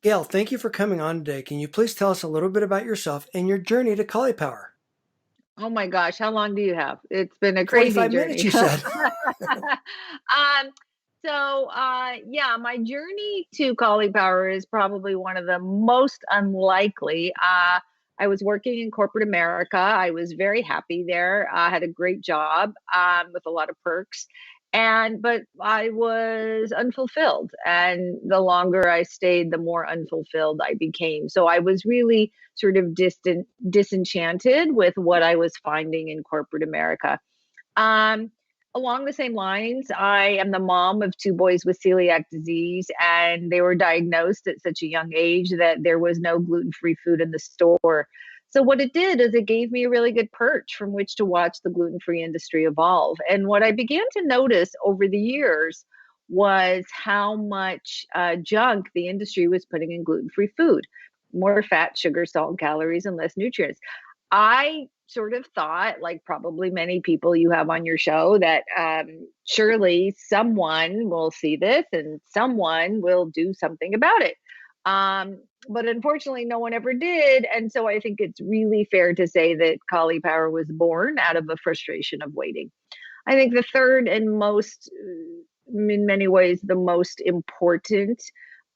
Gail, thank you for coming on today. Can you please tell us a little bit about yourself and your journey to CAULIPOWER? Oh my gosh, how long do you have? It's been a crazy 45 minutes, journey. you said. Yeah, my journey to cauliflower is probably one of the most unlikely. I was working in corporate America. I was very happy there. I had a great job with a lot of perks. But I was unfulfilled. And the longer I stayed, the more unfulfilled I became. So I was really sort of disenchanted with what I was finding in corporate America. Um, Along the same lines, I am the mom of two boys with celiac disease, and they were diagnosed at such a young age that there was no gluten-free food in the store. So what it did is it gave me a really good perch from which to watch the gluten-free industry evolve. And what I began to notice over the years was how much junk the industry was putting in gluten-free food, more fat, sugar, salt, and calories, and less nutrients. I sort of thought, like probably many people you have on your show, that surely someone will see this and someone will do something about it. But unfortunately, no one ever did. And so I think it's really fair to say that Cauliflower was born out of a frustration of waiting. I think the third and most, in many ways, the most important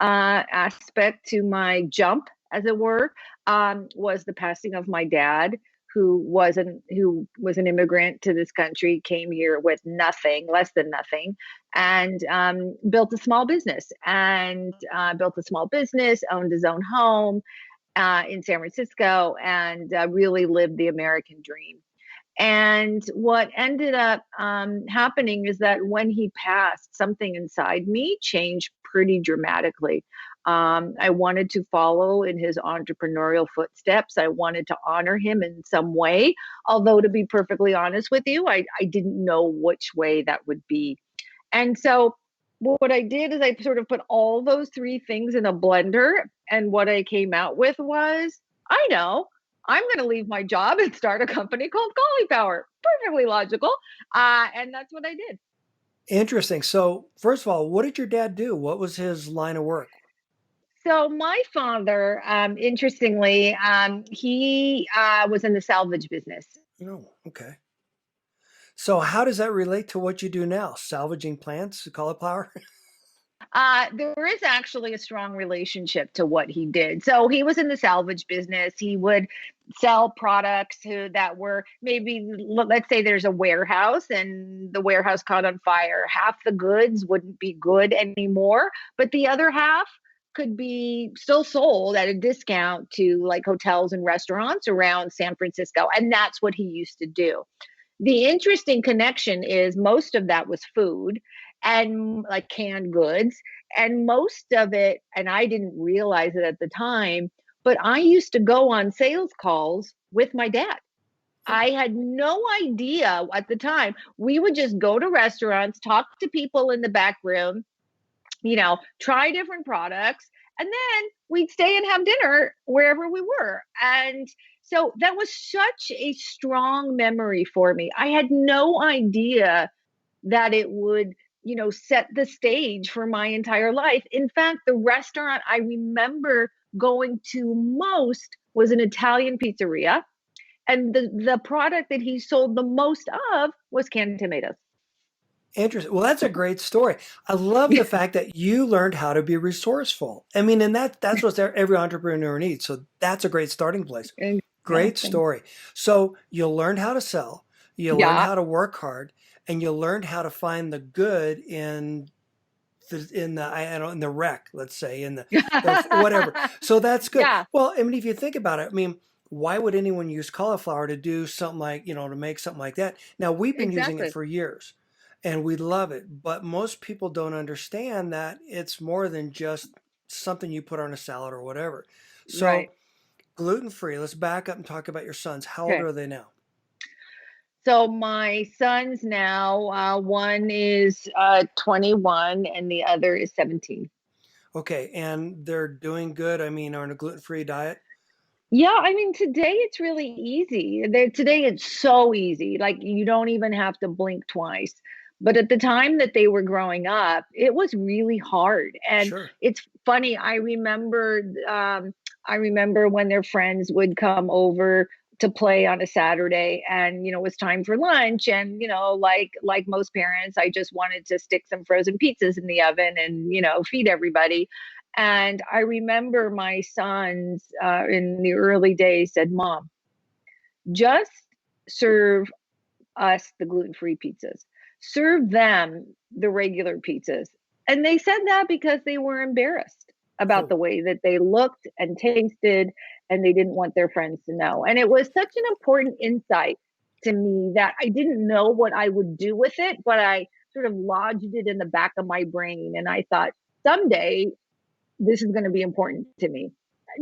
aspect to my jump, as it were, was the passing of my dad, who was an immigrant to this country, came here with nothing, less than nothing, and built a small business owned his own home in San Francisco, and really lived the American dream. And what ended up happening is that when he passed, something inside me changed pretty dramatically. I wanted to follow in his entrepreneurial footsteps. I wanted to honor him in some way. Although, to be perfectly honest with you, I didn't know which way that would be. And so, what I did is I sort of put all those three things in a blender. And what I came out with was, I know, I'm going to leave my job and start a company called Cauliflower. Perfectly logical. And that's what I did. Interesting. So, first of all, what did your dad do? What was his line of work? So my father, interestingly, he was in the salvage business. Oh, okay. So, how does that relate to what you do now? Salvaging plants, cauliflower? There is actually a strong relationship to what he did. So he was in the salvage business. He would sell products that were, maybe, let's say there's a warehouse and the warehouse caught on fire. Half the goods wouldn't be good anymore, but the other half could be still sold at a discount to like hotels and restaurants around San Francisco. And that's what he used to do. The interesting connection is most of that was food and like canned goods. And most of it, and I didn't realize it at the time, but I used to go on sales calls with my dad. I had no idea at the time. We would just go to restaurants, talk to people in the back room, try different products, and then we'd stay and have dinner wherever we were. And so that was such a strong memory for me. I had no idea that it would, set the stage for my entire life. In fact, the restaurant I remember going to most was an Italian pizzeria. And the product that he sold the most of was canned tomatoes. Interesting. Well, that's a great story. I love the fact that you learned how to be resourceful. I mean, and that's what every entrepreneur needs. So that's a great starting place. Great Exactly. story. So you learned how to sell, you learned Yeah, how to work hard, and you learned how to find the good I don't in the wreck, let's say, in the whatever. So that's good. yeah, Well, I mean, if you think about it, I mean, why would anyone use cauliflower to do something like, to make something like that? Now, we've been using it exactly. for years and we love it, but most people don't understand that it's more than just something you put on a salad or whatever. Right. So, gluten free, let's back up and talk about your sons. How old Okay. are they now? So my sons now, one is 21 and the other is 17. Okay, and they're doing good. I mean, on a gluten free diet. Yeah, I mean, today it's really easy. Today it's so easy. Like you don't even have to blink twice. But at the time that they were growing up, it was really hard. And Sure. it's funny, I remember when their friends would come over to play on a Saturday, and it was time for lunch, and like most parents, I just wanted to stick some frozen pizzas in the oven and feed everybody. And I remember my sons in the early days said, "Mom, just serve us the gluten-free pizzas. Serve them the regular pizzas." And they said that because they were embarrassed about Oh, the way that they looked and tasted, and they didn't want their friends to know. And it was such an important insight to me that I didn't know what I would do with it, but I sort of lodged it in the back of my brain. And I thought, someday this is going to be important to me.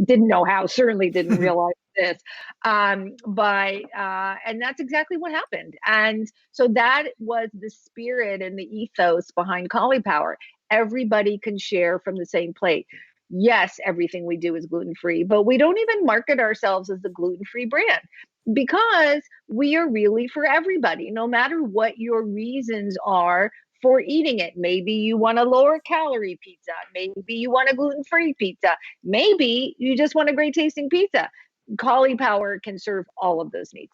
Didn't know how, certainly didn't realize this. And that's exactly what happened. And so that was the spirit and the ethos behind Cauliflower. Everybody can share from the same plate. Yes, everything we do is gluten free, but we don't even market ourselves as a gluten free brand because we are really for everybody, no matter what your reasons are for eating it. Maybe you want a lower calorie pizza. Maybe you want a gluten free pizza. Maybe you just want a great tasting pizza. Cauliflower can serve all of those needs.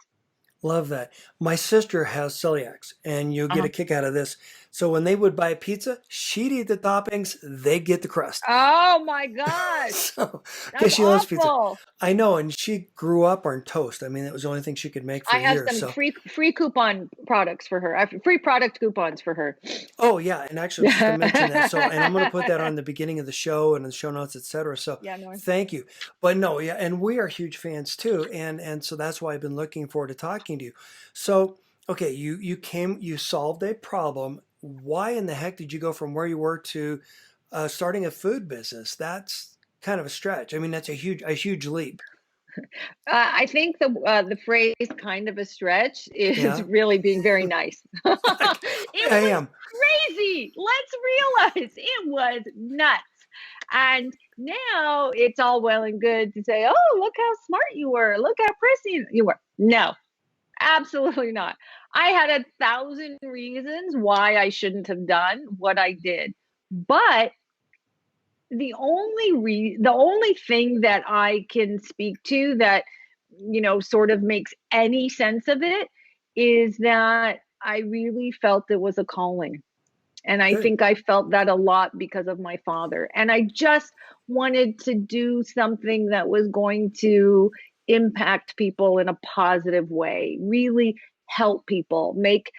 love that. My sister has celiacs, and you'll get Uh-huh. a kick out of this. So when they would buy pizza, she'd eat the toppings, they get the crust. Oh my gosh, So, because that's she loves pizza. awful. I know, and she grew up on toast. I mean, it was the only thing she could make for I have years. some So, free coupon products for her. I have free product coupons for her. oh yeah, and actually, I was just gonna mention that. So, and I'm gonna put that on the beginning of the show and in the show notes, etc. So, Yeah, no. thank you. But no, yeah, and we are huge fans too, and so that's why I've been looking forward to talking to you. So, okay, you solved a problem. Why in the heck did you go from where you were to starting a food business? That's kind of a stretch. I mean, that's a huge leap. I think the phrase "kind of a stretch" is Yeah, really being very nice. I, It I was am. crazy. Let's realize it was nuts. And now it's all well and good to say, "Oh, look how smart you were. Look how prescient you were." No, absolutely not. I had 1,000 reasons why I shouldn't have done what I did, but the only thing that I can speak to that sort of makes any sense of it is that I really felt it was a calling. And I Good. think I felt that a lot because of my father. And I just wanted to do something that was going to impact people in a positive way, really help people, make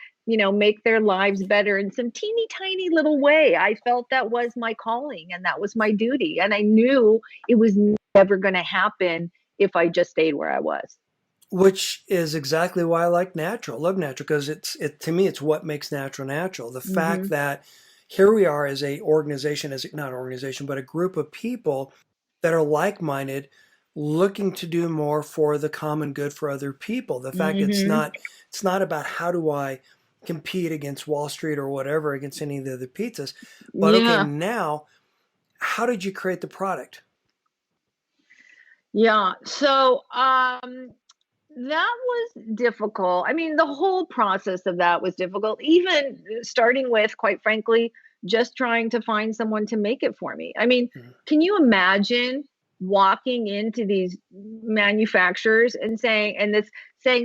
their lives better in some teeny tiny little way. I felt that was my calling and that was my duty. And I knew it was never going to happen if I just stayed where I was. Which is exactly why I like natural. Love natural because it to me it's what makes natural natural. The fact Hmm. that here we are as a organization, as not an organization, but a group of people that are like-minded, looking to do more for the common good for other people. The fact Hmm. it's not about how do I compete against Wall Street or whatever against any of the other pizzas, but okay, Yeah. now how did you create the product? Yeah. So, that was difficult. I mean, the whole process of that was difficult, even starting with, quite frankly, just trying to find someone to make it for me. I mean, Mhm. can you imagine walking into these manufacturers and saying,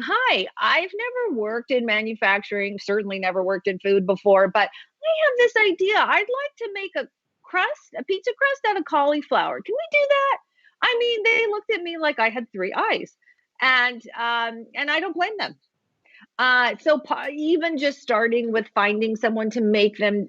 "Hi, I've never worked in manufacturing, certainly never worked in food before, but I have this idea. I'd like to make a pizza crust out of cauliflower. Can we do that?" I mean, they looked at me like I had three eyes, and I don't blame them. Even just starting with finding someone to make them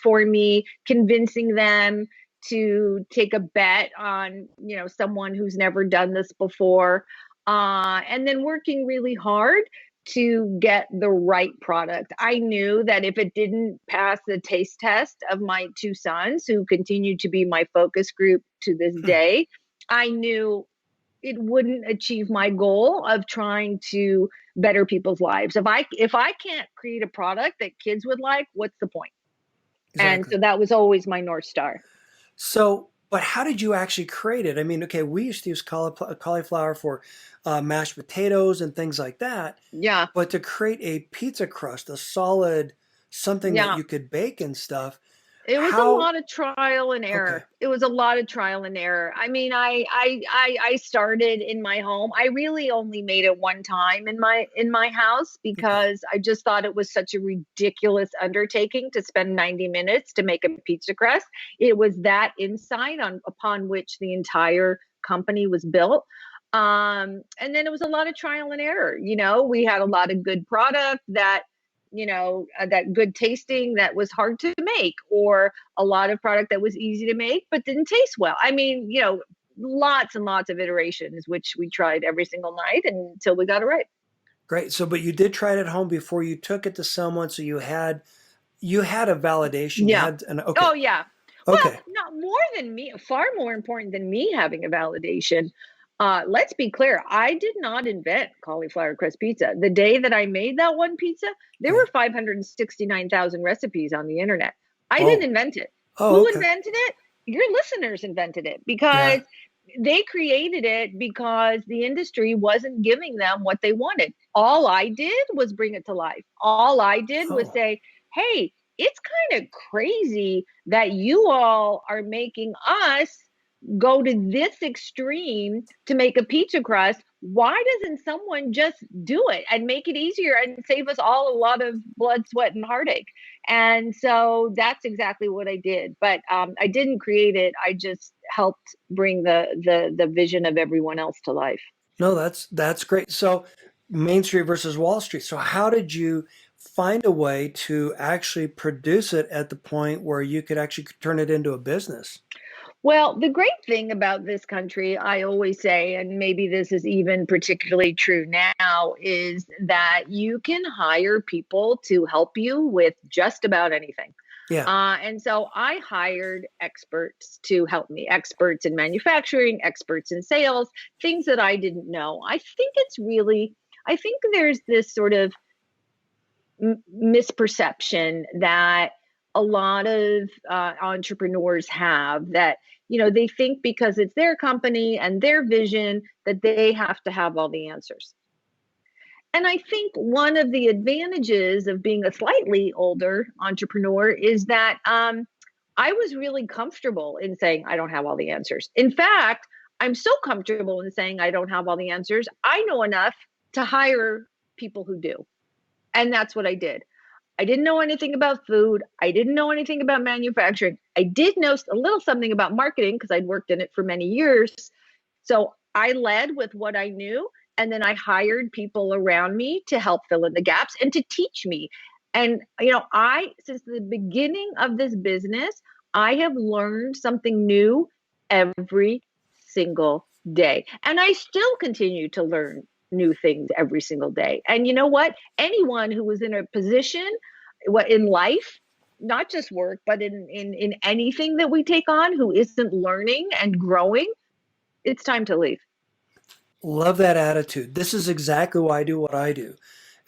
for me, convincing them to take a bet on someone who's never done this before, and then working really hard to get the right product. I knew that if it didn't pass the taste test of my two sons, who continue to be my focus group to this day, I knew it wouldn't achieve my goal of trying to better people's lives. If I can't create a product that kids would like, what's the point? And Exactly. so that was always my North Star. So, but how did you actually create it? I mean, okay, we used to use cauliflower for mashed potatoes and things like that, Yeah. but to create a pizza crust, a solid something that Yeah. you could bake and stuff. It was a How? lot of trial and Okay. error. It was a lot of trial and error. I mean, I started in my home. I really only made it one time in my house Okay. because I just thought it was such a ridiculous undertaking to spend 90 minutes to make a pizza crust. It was that insight on upon which the entire company was built. And then it was a lot of trial and error. You know, we had a lot of good product that that good tasting that was hard to make, or a lot of product that was easy to make but didn't taste well. I mean, lots and lots of iterations, which we tried every single night until we got it right. Great. So, but you did try it at home before you took it to someone, so you had a validation. You Yeah. had an Oh, okay. yeah. Well, Okay. not more than me, far more important than me having a validation. Let's be clear. I did not invent cauliflower crust pizza. The day that I made that one pizza, there Okay. were 569,000 recipes on the internet. I didn't Oh. invent it. Oh, Who okay. invented it? Your listeners invented it Yeah. because they created it because the industry wasn't giving them what they wanted. All I did was bring it to life. All I did was Oh. say, hey, it's kind of crazy that you all are making us go to this extreme to make a pizza crust. Why doesn't someone just do it and make it easier and save us all a lot of blood, sweat, and heartache? And so that's exactly what I did. But I didn't create it. I just helped bring the vision of everyone else to life. No, that's great. So, Main Street versus Wall Street. So, how did you find a way to actually produce it at the point where you could actually turn it into a business? Well, the great thing about this country, I always say, and maybe this is even particularly true now, is that you can hire people to help you with just about anything. Yeah. And so I hired experts to help me, experts in manufacturing, experts in sales, things that I didn't know. I think there's this sort of misperception that a lot of entrepreneurs have, that they think because it's their company and their vision that they have to have all the answers. And I think one of the advantages of being a slightly older entrepreneur is that I was really comfortable in saying I don't have all the answers. In fact, I'm so comfortable in saying I don't have all the answers, I know enough to hire people who do. And that's what I did. I didn't know anything about food. I didn't know anything about manufacturing. I did know a little something about marketing because I'd worked in it for many years. So I led with what I knew. And then I hired people around me to help fill in the gaps and to teach me. And, since the beginning of this business, I have learned something new every single day. And I still continue to learn new things every single day. And you know what? Anyone who is in a position in life, not just work, but in anything that we take on, who isn't learning and growing, it's time to leave. Love that attitude. This is exactly why I do what I do.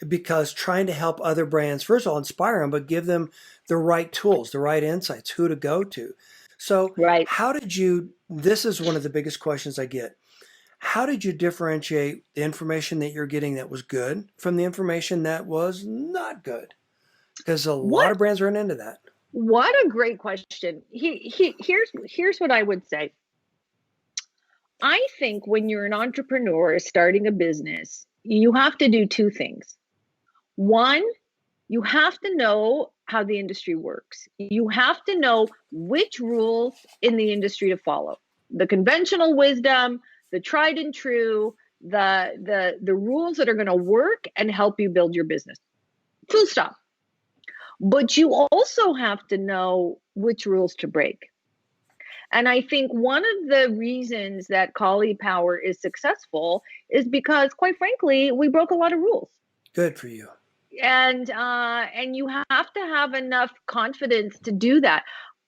Because trying to help other brands, first of all, inspire them, but give them the right tools, the right insights, who to go to. So, Right. how did you? This is one of the biggest questions I get. How did you differentiate the information that you're getting that was good from the information that was not good? Because a lot What of brands run into that. what a great question. Here's what I would say. I think when you're an entrepreneur starting a business, you have to do two things. One, you have to know how the industry works. You have to know which rules in the industry to follow. The conventional wisdom, the tried and true, the rules that are going to work and help you build your business. Full stop. But you also have to know which rules to break. And I think one of the reasons that CAULIPOWER is successful is because, quite frankly, we broke a lot of rules. Good for you. And you have to have enough confidence to do that.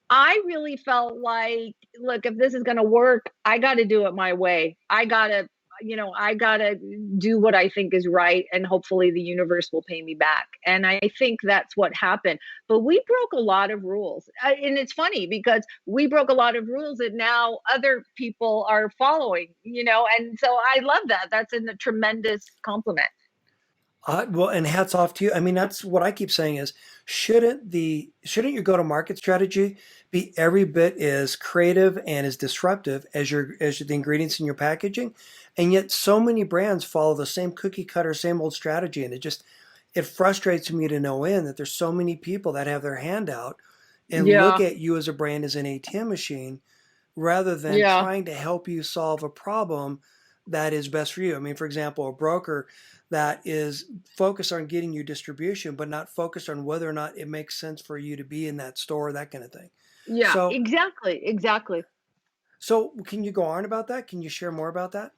I really felt like, look, if this is going to work, I got to do it my way. I got to do what I think is right, and hopefully the universe will pay me back. And I think that's what happened. But we broke a lot of rules. And it's funny because we broke a lot of rules that now other people are following, and so I love that. That's a tremendous compliment. Well, and hats off to you. I mean, that's what I keep saying is, shouldn't your go-to-market strategy be every bit as creative and as disruptive as the ingredients in your packaging? And yet, so many brands follow the same cookie cutter, same old strategy, and it frustrates me to no end that there's so many people that have their hand out and look Yeah, at you as a brand as an ATM machine rather than yeah, trying to help you solve a problem that is best for you. I mean, for example, a broker that is focused on getting you distribution, but not focused on whether or not it makes sense for you to be in that store, that kind of thing. yeah, So, exactly, exactly. so can you go on about that? Can you share more about that?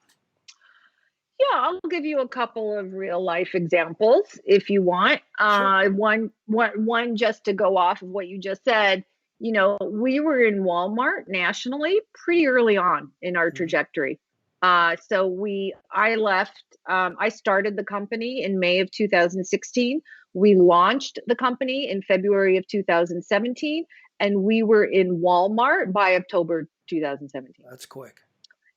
Yeah, I'll give you a couple of real life examples if you want. Sure. One just to go off of what you just said. You know, we were in Walmart nationally pretty early on in our Mhm. trajectory. I started the company in May of 2016. We launched the company in February of 2017, and we were in Walmart by October 2017. That's quick.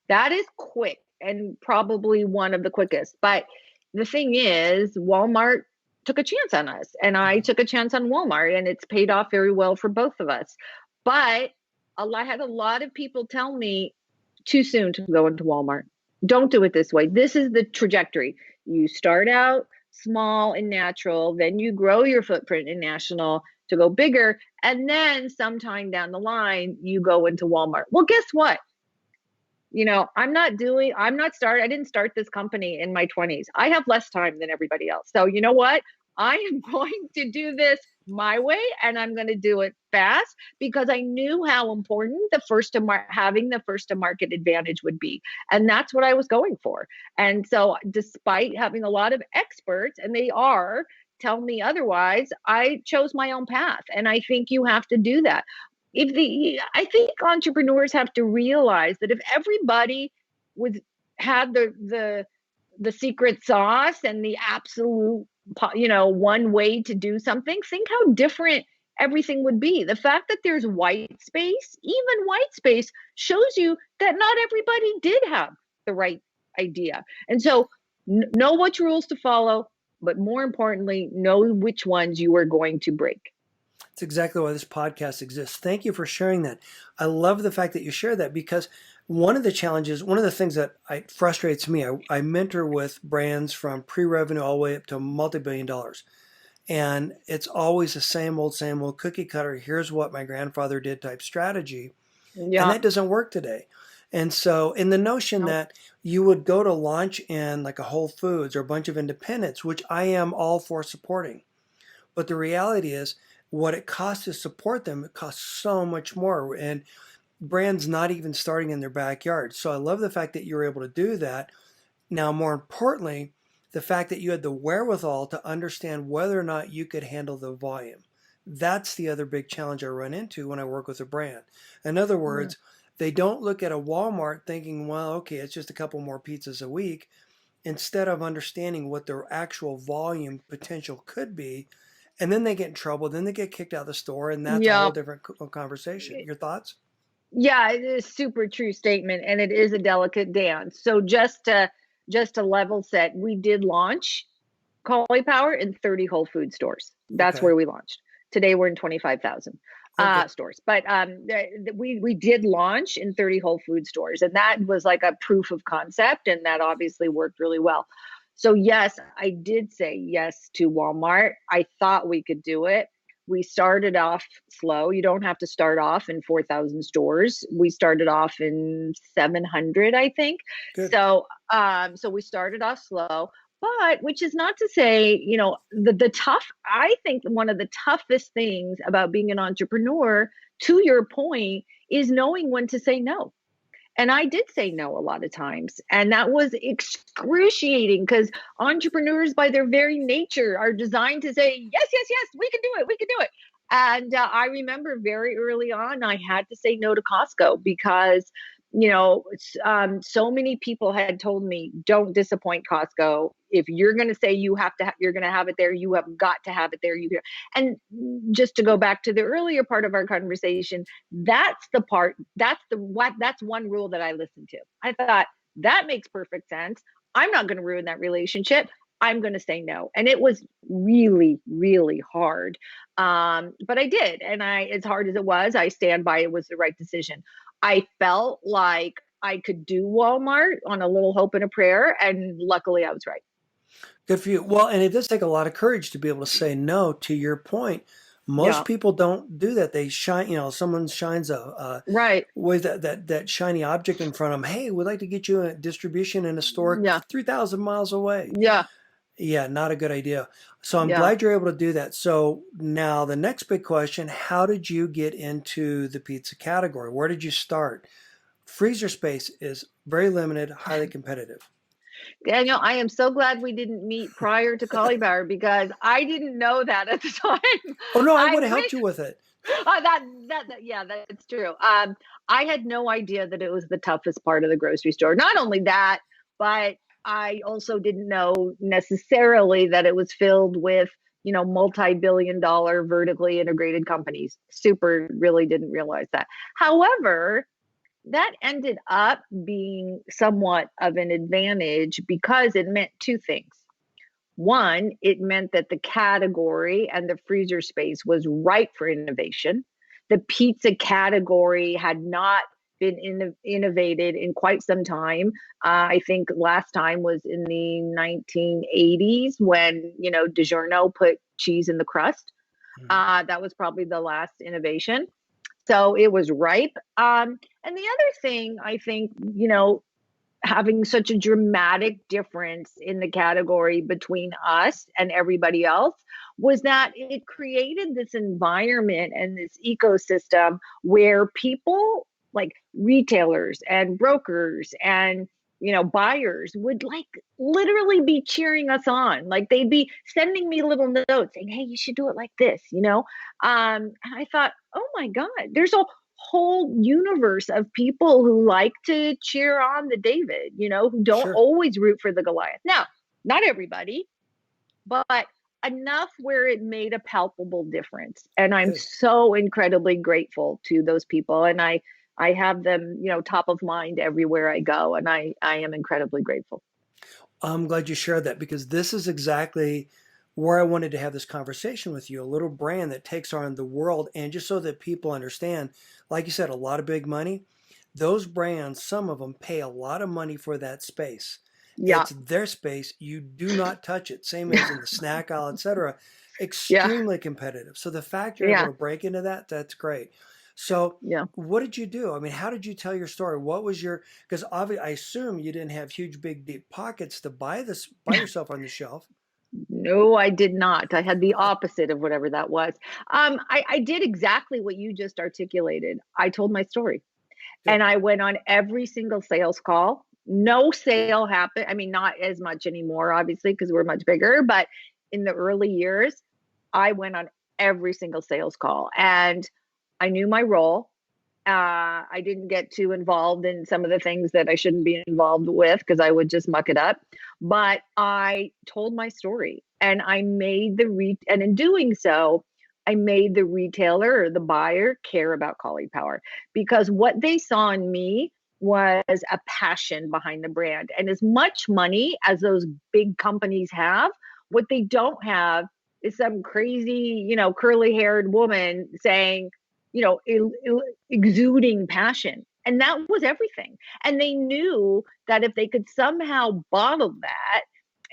That is quick and probably one of the quickest. But the thing is, Walmart took a chance on us, and I Mhm. took a chance on Walmart, and it's paid off very well for both of us. But I had a lot of people tell me too soon to go into Walmart. Don't do it this way. This is the trajectory. You start out small and natural, then you grow your footprint in national to go bigger, and then sometime down the line, you go into Walmart. Well, guess what? I didn't start this company in my 20s. I have less time than everybody else. So, you know what? I am going to do this my way, and I'm going to do it fast because I knew how important having the first to market advantage would be. And that's what I was going for. And so, despite having a lot of experts, and they are, tell me otherwise, I chose my own path. And I think you have to do that. I think entrepreneurs have to realize that if everybody was had the secret sauce and the absolute one way to do something, think how different everything would be. The fact that there's white space, even white space, shows you that not everybody did have the right idea. And so know which rules to follow, but more importantly, know which ones you are going to break. It's exactly why this podcast exists. Thank you for sharing that. I love the fact that you share that because one of the challenges, one of the things that frustrates me, I mentor with brands from pre-revenue all the way up to multi-billion dollars. And it's always the same old cookie cutter. Here's what my grandfather did type strategy. And Yeah. that doesn't work today. And so, in the notion No. that you would go to launch in like a Whole Foods or a bunch of independents, which I am all for supporting, but the reality is, what it costs to support them, it costs so much more. And brands not even starting in their backyard. So I love the fact that you were able to do that. Now, more importantly, the fact that you had the wherewithal to understand whether or not you could handle the volume. That's the other big challenge I run into when I work with a brand. In other Yeah. words, they don't look at a Walmart thinking, well, okay, it's just a couple more pizzas a week, instead of understanding what their actual volume potential could be. And then they get in trouble, then they get kicked out of the store, and that's a whole Yeah. different conversation. Your thoughts? Yeah, it is a super true statement, and it is a delicate dance. So just to level set, we did launch Cauliflower in 30 Whole Food stores. That's Okay, where we launched. Today we're in 25,000 okay, stores. But we did launch in 30 Whole Food stores, and that was like a proof of concept, and that obviously worked really well. So yes, I did say yes to Walmart. I thought we could do it. We started off slow. You don't have to start off in 4,000 stores. We started off in 700, I think. good. So we started off slow, but which is not to say, the tough, I think one of the toughest things about being an entrepreneur, to your point, is knowing when to say no. And I did say no a lot of times. And that was excruciating because entrepreneurs, by their very nature, are designed to say, yes, yes, yes, we can do it, we can do it. And I remember very early on, I had to say no to Costco because, so many people had told me, don't disappoint Costco. If you're going to say you're going to have it there, you have got to have it there. And just to go back to the earlier part of our conversation, that's one rule that I listened to. I thought that makes perfect sense. I'm not going to ruin that relationship. I'm going to say no. And it was really, really hard. But I did. And as hard as it was, I stand by it was the right decision. I felt like I could do Walmart on a little hope and a prayer. And luckily I was right. Good for you. Well, and it does take a lot of courage to be able to say no. To your point, most Yeah. people don't do that. They shine, someone shines a Right. with that shiny object in front of them. Hey, we'd like to get you a distribution in a store Yeah. 3,000 miles away. Yeah. Yeah, not a good idea. So I'm Yeah. glad you're able to do that. So now the next big question, how did you get into the pizza category? Where did you start? Freezer space is very limited, highly competitive. Daniel, I am so glad we didn't meet prior to Cauliflower because I didn't know that at the time. Oh no, I I would have wish helped you with it. yeah, that's true. I had no idea that it was the toughest part of the grocery store. Not only that, but I also didn't know necessarily that it was filled with, multi-billion dollar vertically integrated companies. Super really didn't realize that. However, that ended up being somewhat of an advantage because it meant two things. One, it meant that the category and the freezer space was ripe for innovation. The pizza category had not been innovated in quite some time. I think last time was in the 1980s when, DiGiorno put cheese in the crust. Mhm. That was probably the last innovation. So it was ripe. And the other thing I think, having such a dramatic difference in the category between us and everybody else was that it created this environment and this ecosystem where people like retailers and brokers and buyers would like literally be cheering us on, like they'd be sending me little notes saying, hey, you should do it like this, and I thought, oh my god, there's a whole universe of people who like to cheer on the David, who don't Sure. always root for the Goliath. Now, not everybody, but enough where it made a palpable difference. And I'm Good. so incredibly grateful to those people. And I have them, top of mind everywhere I go. And I am incredibly grateful. I'm glad you shared that because this is exactly where I wanted to have this conversation with you. A little brand that takes on the world, and just so that people understand, like you said, a lot of big money. Those brands, some of them pay a lot of money for that space. Yeah. It's their space. You do not touch it. Same as in the snack aisle, etc. Yeah. Extremely competitive. So the fact you're able Yeah. to break into that, that's great. So Yeah. what did you do? I mean, how did you tell your story? What was your, because obviously I assume you didn't have huge, big, deep pockets to buy this, buy yourself on the shelf. No, I did not. I had the opposite of whatever that was. I did exactly what you just articulated. I told my story. Good. And I went on every single sales call. No sale happened. I mean, not as much anymore, obviously, because we're much bigger. But in the early years, I went on every single sales call and I knew my role. I didn't get too involved in some of the things that I shouldn't be involved with because I would just muck it up. But I told my story and I made and in doing so, I made the retailer or the buyer care about Power because what they saw in me was a passion behind the brand. And as much money as those big companies have, what they don't have is some crazy, curly haired woman saying, exuding passion. And that was everything. And they knew that if they could somehow bottle that,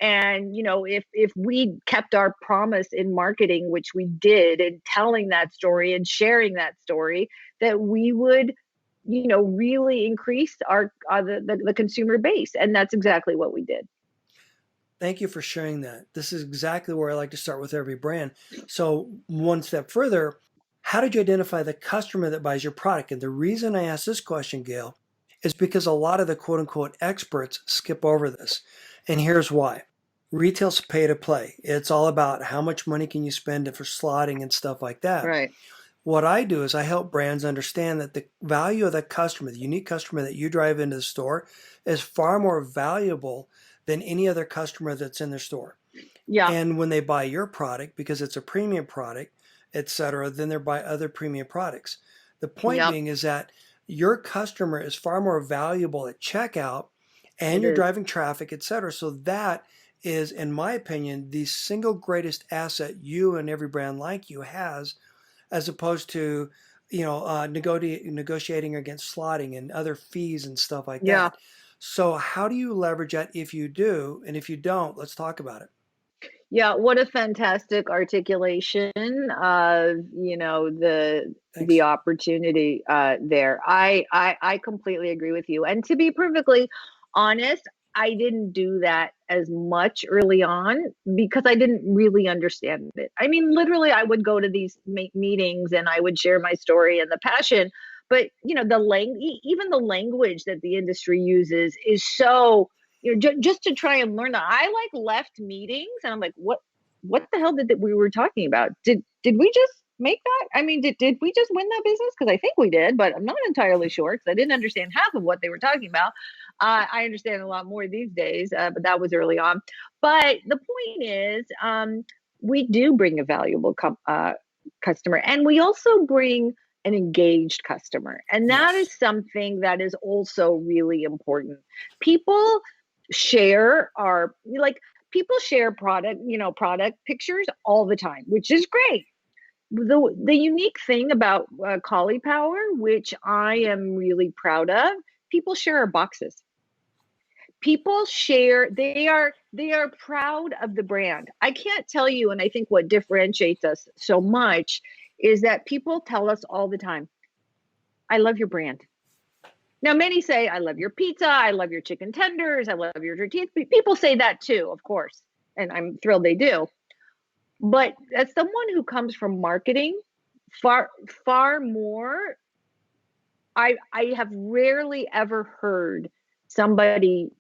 and if we kept our promise in marketing, which we did, and telling that story and sharing that story, that we would really increase our the consumer base. And that's exactly what we did. Thank you for sharing that. This is exactly where I like to start with every brand. So, one step further, how did you identify the customer that buys your product? And the reason I ask this question, Gail, is because a lot of the quote unquote experts skip over this. And here's why. Retail's pay to play. It's all about how much money can you spend for slotting and stuff like that. Right. What I do is I help brands understand that the value of the customer, the unique customer that you drive into the store, is far more valuable than any other customer that's in their store. Yeah. And when they buy your product, because it's a premium product, et cetera, then they buy other premium products. The point Yep. being is that your customer is far more valuable at checkout and It you're is. driving traffic, et cetera. So that is, in my opinion, the single greatest asset you and every brand like you has, as opposed to, negotiating against slotting and other fees and stuff like Yeah. that. So how do you leverage that if you do? And if you don't, let's talk about it. Yeah, what a fantastic articulation of, the Thanks. opportunity there. I completely agree with you. And to be perfectly honest, I didn't do that as much early on because I didn't really understand it. I mean, literally, I would go to these meetings and I would share my story and the passion, but even the language that the industry uses is so, just to try and learn that. I like left meetings and I'm like, what the hell we were talking about? Did we just make that? I mean, did we just win that business? Because I think we did, but I'm not entirely sure because I didn't understand half of what they were talking about. I understand a lot more these days, but that was early on. But the point is, we do bring a valuable customer, and we also bring an engaged customer, and that Yes. is something that is also really important. People share our like people share product pictures all the time, which is great. The unique thing about Power, which I am really proud of, people share our boxes. People share, they are proud of the brand. I can't tell you, and I think what differentiates us so much is that people tell us all the time, I love your brand. Now, many say, I love your pizza, I love your chicken tenders, I love your tortillas. People say that too, of course, and I'm thrilled they do. But as someone who comes from marketing, far more, I have rarely ever heard somebody,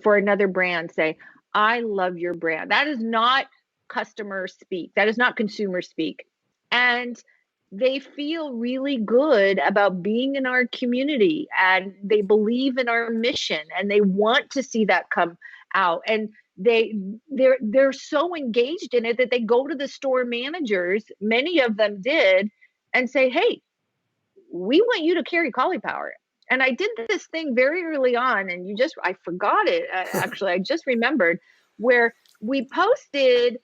for another brand say, I love your brand. That is not customer speak. That is not consumer speak. And they feel really good about being in our community and they believe in our mission and they want to see that come out. And they're so engaged in it that they go to the store managers, many of them did, and say, hey, we want you to carry Power. And I did this thing very early on, and I forgot it. Actually, I just remembered where we posted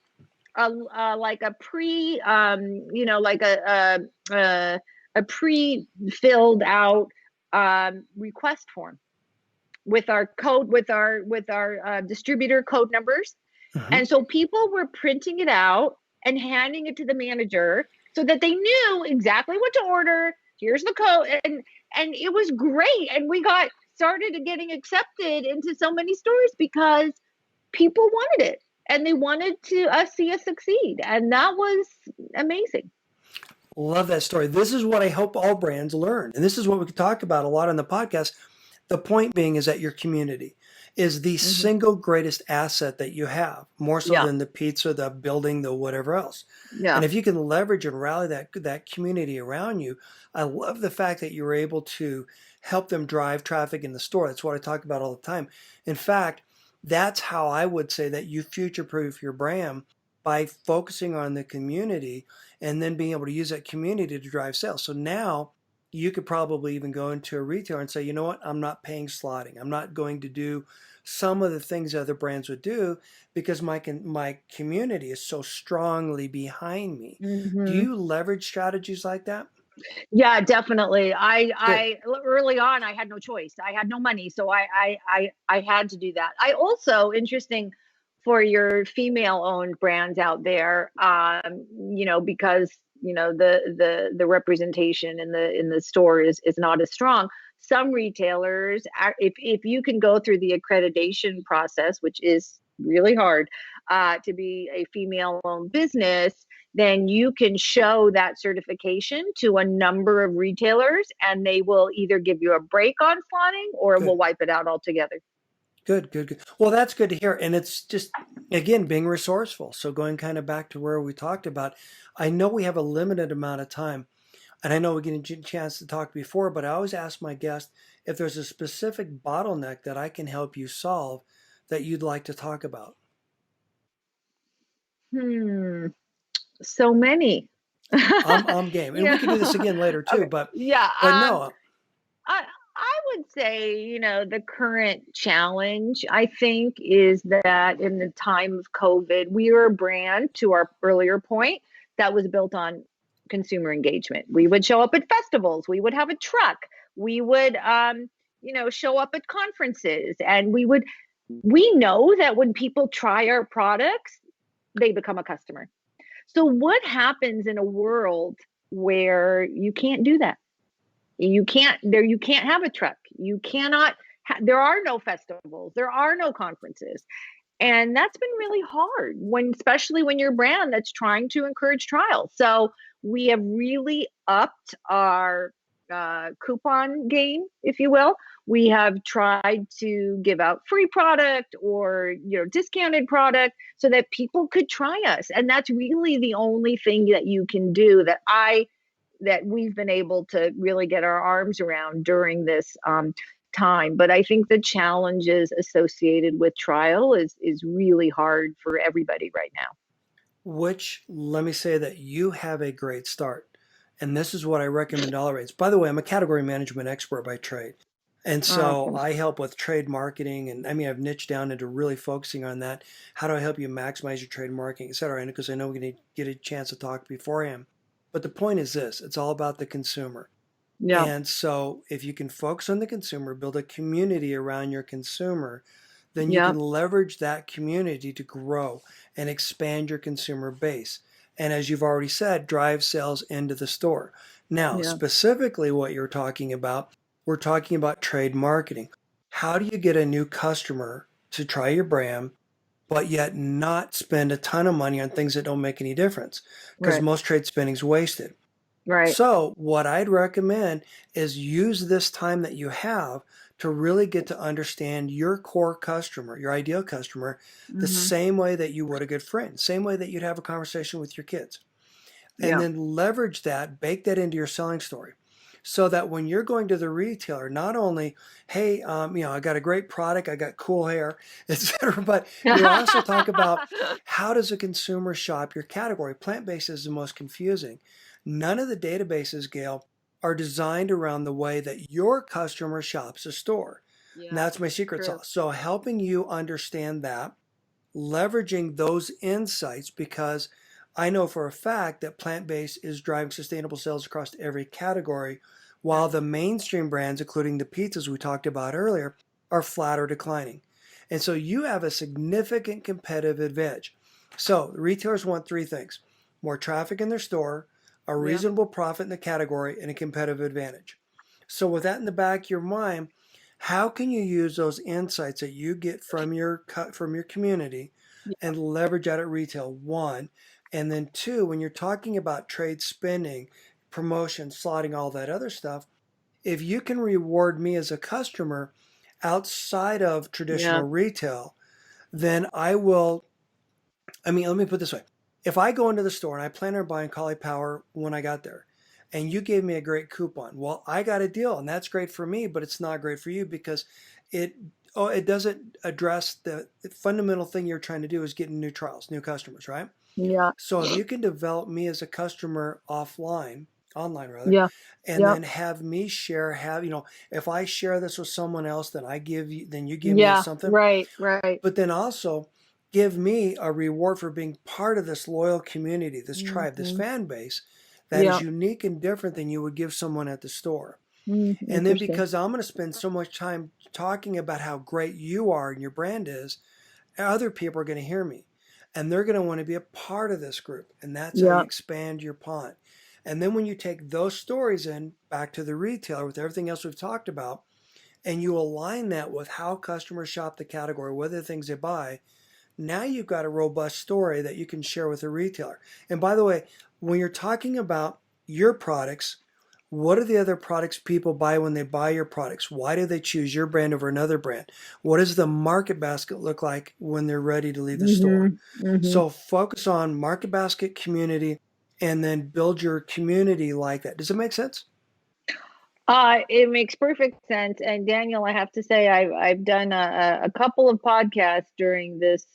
like a a pre-filled out request form with our code, with our distributor code numbers, Hmm. and so people were printing it out and handing it to the manager so that they knew exactly what to order. Here's the code. And it was great. And we got started getting accepted into so many stores because people wanted it and they wanted to see us succeed. And that was amazing. Love that story. This is what I hope all brands learn. And this is what we could talk about a lot on the podcast. The point being is that your community is the Hmm. single greatest asset that you have, more so Yeah. than the pizza, the building, the whatever else. Yeah. And if you can leverage and rally that community around you, I love the fact that you were able to help them drive traffic in the store. That's what I talk about all the time. In fact, that's how I would say that you future-proof your brand by focusing on the community and then being able to use that community to drive sales. So now you could probably even go into a retailer and say, you know what, I'm not paying slotting. I'm not going to do some of the things other brands would do because my community is so strongly behind me. Do Hmm. you leverage strategies like that? Yeah, definitely. Good. I early on, I had no choice. I had no money, so I had to do that. I also, interesting for your female-owned brands out there, because the representation in the store is not as strong. Some retailers, if you can go through the accreditation process, which is really hard, to be a female-owned business, then you can show that certification to a number of retailers and they will either give you a break on slotting or Good. will wipe it out altogether. Good, good, good. Well, that's good to hear. And it's just, again, being resourceful. So going kind of back to where we talked about, I know we have a limited amount of time. And I know we get a chance to talk before, but I always ask my guests if there's a specific bottleneck that I can help you solve that you'd like to talk about. Hmm. So many. I'm game, and we Yeah. could do this again later too. Okay. But Yeah. but no, I I would say, the current challenge, I think, is that in the time of COVID, we were a brand, to our earlier point, that was built on consumer engagement. We would show up at festivals, we would have a truck, we would, show up at conferences, and we know that when people try our products, they become a customer. So what happens in a world where you can't do that? You can't have a truck. You cannot there are no festivals, there are no conferences. And that's been really hard especially when you're a brand that's trying to encourage trial. So we have really upped our coupon game, if you will. We have tried to give out free product or discounted product so that people could try us. And that's really the only thing that you can do that we've been able to really get our arms around during this time. But I think the challenges associated with trial is really hard for everybody right now. Which, let me say that you have a great start. And this is what I recommend always. By the way, I'm a category management expert by trade. And so Okay. I help with trade marketing. And I mean, I've niched down into really focusing on that. How do I help you maximize your trade marketing, et cetera? And because I know we're going to get a chance to talk beforehand. But the point is this, it's all about the consumer. Yeah. And so if you can focus on the consumer, build a community around your consumer, then you Yeah. can leverage that community to grow and expand your consumer base. And as you've already said, drive sales into the store. Now, Yeah. specifically what you're talking about, we're talking about trade marketing. How do you get a new customer to try your brand, but yet not spend a ton of money on things that don't make any difference? Because Right. most trade spending is wasted. Right. So, what I'd recommend is use this time that you have to really get to understand your core customer, your ideal customer, the Hmm. same way that you would a good friend, same way that you'd have a conversation with your kids. And Yeah. then leverage that, bake that into your selling story. So that when you're going to the retailer, not only, hey, I got a great product, I got cool hair, etc., but you also talk about how does a consumer shop your category. Plant-based is the most confusing. None of the databases, Gail, are designed around the way that your customer shops a store. And Yeah. that's my secret True. sauce. So helping you understand that, leveraging those insights, because I know for a fact that plant based is driving sustainable sales across every category, Yeah. while the mainstream brands, including the pizzas we talked about earlier, are flat or declining. And so you have a significant competitive advantage. So retailers want three things: more traffic in their store, a Yeah. reasonable profit in the category, and a competitive advantage. So, with that in the back of your mind, how can you use those insights that you get from your community Yeah. and leverage out at retail? One, and then two, when you're talking about trade spending, promotion, slotting, all that other stuff, if you can reward me as a customer outside of Yeah. traditional retail, then I will. I mean, let me put it this way. If I go into the store and I plan on buying CAULIPOWER when I got there, and you gave me a great coupon, well, I got a deal, and that's great for me, but it's not great for you because it it doesn't address the fundamental thing you're trying to do is getting new trials, new customers, right? Yeah. So if you can develop me as a customer online rather, Yeah. and Yeah. then have me share, if I share this with someone else, then you give me Yeah. something, Right. Right. but then also give me a reward for being part of this loyal community, this tribe, this Hmm. fan base that is Yeah. unique and different than you would give someone at the store. And then Interesting. because I'm going to spend so much time talking about how great you are and your brand is, other people are going to hear me and they're going to want to be a part of this group. And that's how you Yeah. expand your pond. And then when you take those stories in back to the retailer with everything else we've talked about, and you align that with how customers shop the category, what are the things they buy, now you've got a robust story that you can share with a retailer. And by the way, when you're talking about your products, what are the other products people buy when they buy your products? Why do they choose your brand over another brand? What does the market basket look like when they're ready to leave the store? Hmm. Hmm. So focus on market basket, community, and then build your community like that. Does it make sense? It makes perfect sense. And Daniel, I have to say, I've done a couple of podcasts during this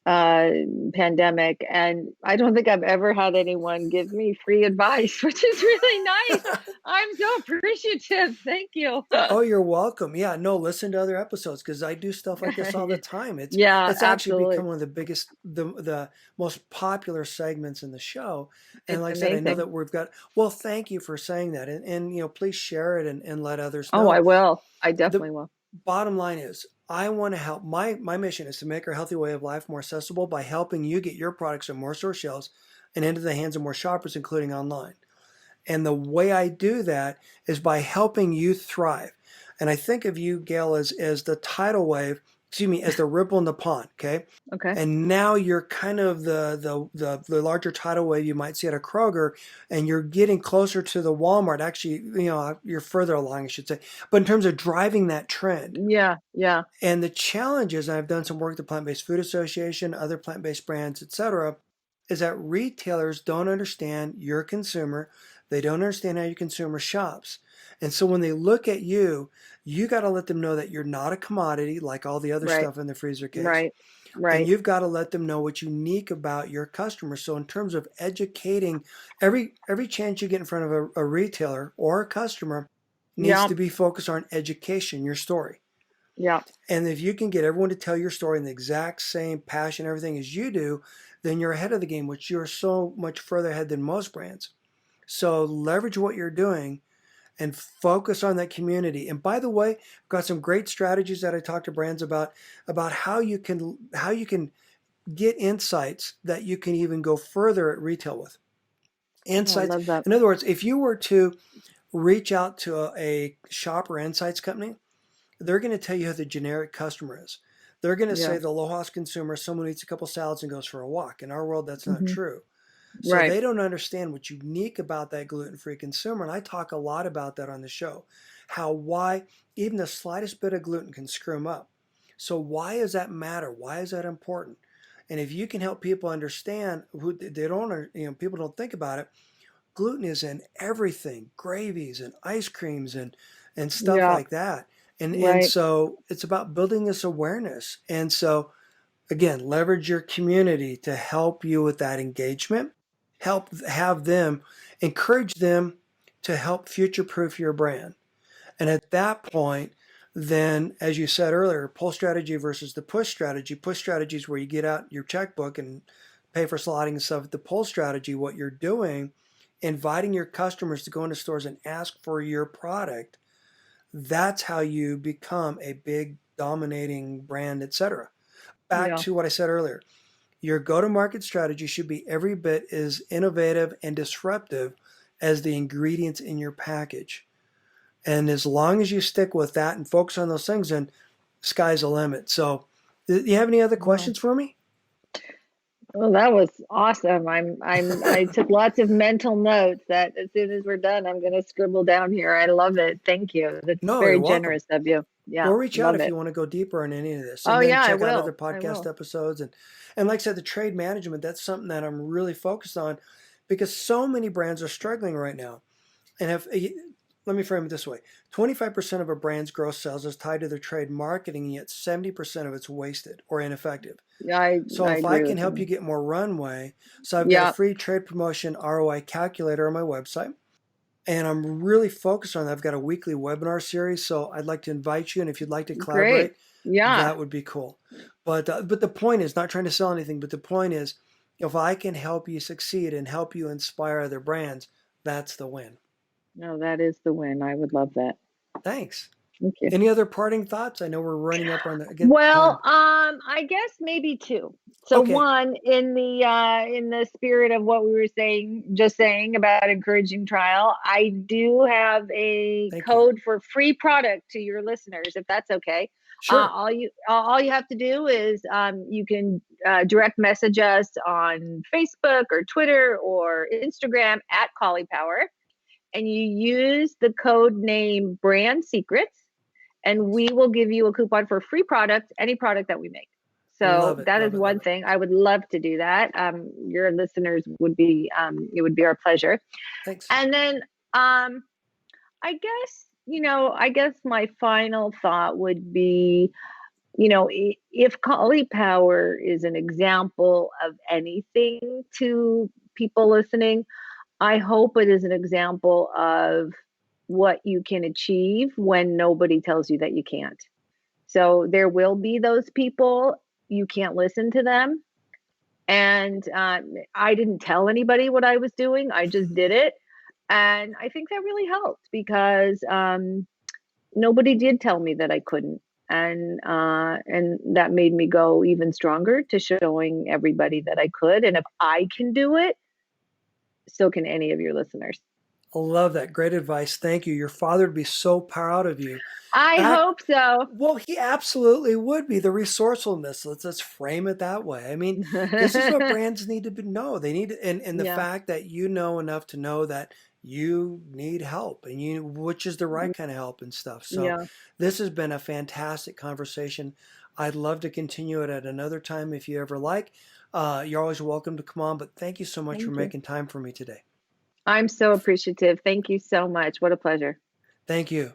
uh, pandemic, and I don't think I've ever had anyone give me free advice, which is really nice. I'm so appreciative. Thank you. Oh, you're welcome. Yeah, no, listen to other episodes because I do stuff like this all the time. Yeah, It's actually become absolutely. one of the biggest, the most popular segments in the show. And It's like I said, I know amazing. that we've got. Well, thank you for saying that, and please share it and let others Oh, I know. will. I The definitely will. bottom line is, I want to help. My mission is to make our healthy way of life more accessible by helping you get your products on more store shelves and into the hands of more shoppers, including online. And the way I do that is by helping you thrive. And I think of you, Gail, as the tidal wave, excuse me, as the ripple in the pond, okay? Okay. And now you're kind of the larger tidal wave you might see at a Kroger, and you're getting closer to the Walmart. Actually, you're further along, I should say. But in terms of driving that trend, Yeah, yeah, and the challenge is, I've done some work with the Plant-Based Food Association, other plant-based brands, etc., is that retailers don't understand your consumer. They don't understand how your consumer shops. And so when they look at you, you got to let them know that you're not a commodity like all the other right, stuff in the freezer case. right, And right. you've got to let them know what's unique about your customer. So in terms of educating, every chance you get in front of a retailer or a customer needs Yeah, to be focused on education, your story. yeah. And if you can get everyone to tell your story in the exact same passion, everything as you do, then you're ahead of the game, which you're so much further ahead than most brands. So leverage what you're doing and focus on that community. And by the way, I've got some great strategies that I talk to brands about how you can get insights that you can even go further at retail with. Oh, I Insights. love that. In other words, if you were to reach out to a shopper insights company, they're going to tell you who the generic customer is. They're going to Yeah. say the low cost consumer is someone who eats a couple salads and goes for a walk. In our world, that's not Hmm. true. So Right. they don't understand what's unique about that gluten-free consumer. And I talk a lot about that on the show. Why even the slightest bit of gluten can screw them up. So why does that matter? Why is that important? And if you can help people understand who they don't, people don't think about it. Gluten is in everything, gravies and ice creams and stuff Yeah. like that. And Right. so it's about building this awareness. And so again, leverage your community to help you with that engagement. Help have them, encourage them to help future proof your brand. And at that point, then, as you said earlier, pull strategy versus the push strategy. Push strategy is where you get out your checkbook and pay for slotting and stuff. The pull strategy, what you're doing, inviting your customers to go into stores and ask for your product. That's how you become a big dominating brand, etc. Back Yeah. to what I said earlier. Your go-to-market strategy should be every bit as innovative and disruptive as the ingredients in your package. And as long as you stick with that and focus on those things, then sky's the limit. So, do you have any other Wow. questions for me? Well, that was awesome. I took lots of mental notes that as soon as we're done, I'm going to scribble down here. I love it. Thank you. That's No, you're very welcome. generous of you. Yeah, Well, reach out love if it. you want to go deeper on any of this, Oh and then yeah, I check out other will. I podcast will. episodes. And like I said, the trade management, that's something that I'm really focused on because so many brands are struggling right now. And if let me frame it this way: 25% of a brand's gross sales is tied to their trade marketing, and yet 70% of it's wasted or ineffective. Yeah, I So if I agree can with help you you. get more runway, so I've got a Yeah, free trade promotion ROI calculator on my website, and I'm really focused on that. I've got a weekly webinar series, so I'd like to invite you, and if you'd like to great. collaborate, Yeah. that would be cool. But the point is not trying to sell anything, but the point is, if I can help you succeed and help you inspire other brands, that's the win. No, that is the win. I would love that. Thanks. Thank you. Any other parting thoughts? I know we're running up on the again Well, time. I guess maybe two. So Okay, one, in the spirit of what we were saying about encouraging trial, I do have a thank you. code for free product to your listeners, if that's okay. Sure. All you have to do is you can direct message us on Facebook or Twitter or Instagram at CAULIPOWER, and you use the code name Brand Secrets, and we will give you a coupon for free product, any product that we make. Love So it. that is Love it. Love one it. thing. I would love to do that. Your listeners would be, it would be our pleasure. Thanks. And then, I guess, I guess my final thought would be if Cauliflower is an example of anything to people listening, I hope it is an example of what you can achieve when nobody tells you that you can't. So there will be those people, you can't listen to them. And I didn't tell anybody what I was doing, I just did it. And I think that really helped because nobody did tell me that I couldn't. And that made me go even stronger to showing everybody that I could. And if I can do it, so can any of your listeners. I love that. Great advice. Thank you. Your father would be so proud of you. I Back, hope so. well, he absolutely would be. The resourcefulness. Let's frame it that way. I mean, this is what brands need to know. They need, and the Yeah. fact that you know enough to know that you need help and which is the right kind of help and stuff. So Yeah. this has been a fantastic conversation. I'd love to continue it at another time if you ever like. You're always welcome to come on, but thank you so much for Thank you. making time for me today. I'm so appreciative. Thank you so much. What a pleasure. Thank you.